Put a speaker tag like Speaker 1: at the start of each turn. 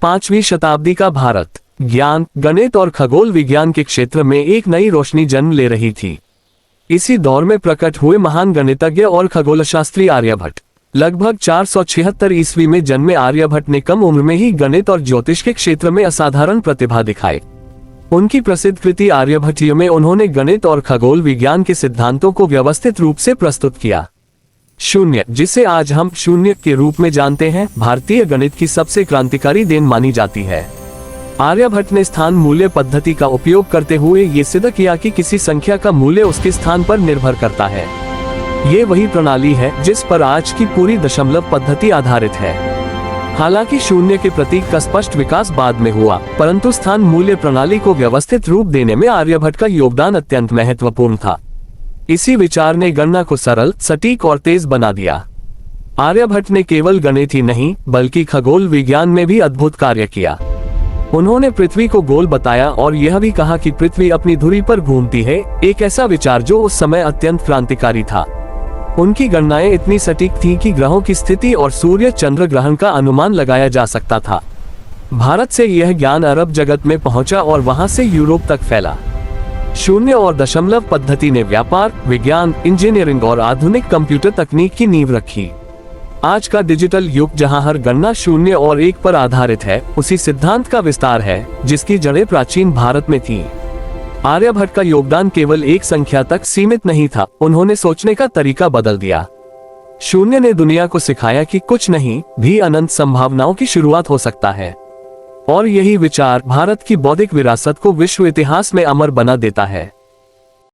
Speaker 1: 5वीं शताब्दी का भारत ज्ञान, गणित और खगोल विज्ञान के क्षेत्र में एक नई रोशनी जन्म ले रही थी। इसी दौर में प्रकट हुए महान गणितज्ञ और खगोलशास्त्री आर्यभट्ट। लगभग 476 ईस्वी में जन्मे आर्यभट्ट ने कम उम्र में ही गणित और ज्योतिष के क्षेत्र में असाधारण प्रतिभा दिखाई। उनकी प्रसिद्ध कृति आर्यभट्टीय में उन्होंने गणित और खगोल विज्ञान के सिद्धांतों को व्यवस्थित रूप से प्रस्तुत किया। शून्य, जिसे आज हम शून्य के रूप में जानते हैं, भारतीय गणित की सबसे क्रांतिकारी देन मानी जाती है। आर्यभट्ट ने स्थान मूल्य पद्धति का उपयोग करते हुए ये सिद्ध किया कि किसी संख्या का मूल्य उसके स्थान पर निर्भर करता है। ये वही प्रणाली है जिस पर आज की पूरी दशमलव पद्धति आधारित है। हालांकि शून्य के प्रतीक का स्पष्ट विकास बाद में हुआ, परंतु स्थान मूल्य प्रणाली को व्यवस्थित रूप देने में आर्यभट्ट का योगदान अत्यंत महत्वपूर्ण था। इसी विचार ने गणना को सरल, सटीक और तेज बना दिया। आर्यभट्ट ने केवल गणित ही नहीं बल्कि खगोल विज्ञान में भी अद्भुत कार्य किया। उन्होंने पृथ्वी को गोल बताया और यह भी कहा कि पृथ्वी अपनी धुरी पर घूमती है, एक ऐसा विचार जो उस समय अत्यंत क्रांतिकारी था। उनकी गणनाएं इतनी सटीक थीं कि ग्रहों की स्थिति और सूर्य चंद्र ग्रहण का अनुमान लगाया जा सकता था। भारत से यह ज्ञान अरब जगत में पहुंचा और वहां से यूरोप तक फैला। शून्य और दशमलव पद्धति ने व्यापार, विज्ञान, इंजीनियरिंग और आधुनिक कंप्यूटर तकनीक की नींव रखी। आज का डिजिटल युग जहां हर गणना शून्य और एक पर आधारित है, उसी सिद्धांत का विस्तार है जिसकी जड़ें प्राचीन भारत में थीं। आर्यभट्ट का योगदान केवल एक संख्या तक सीमित नहीं था, उन्होंने सोचने का तरीका बदल दिया। शून्य ने दुनिया को सिखाया कि कुछ नहीं भी अनंत संभावनाओं की शुरुआत हो सकता है, और यही विचार भारत की बौद्धिक विरासत को विश्व इतिहास में अमर बना देता है।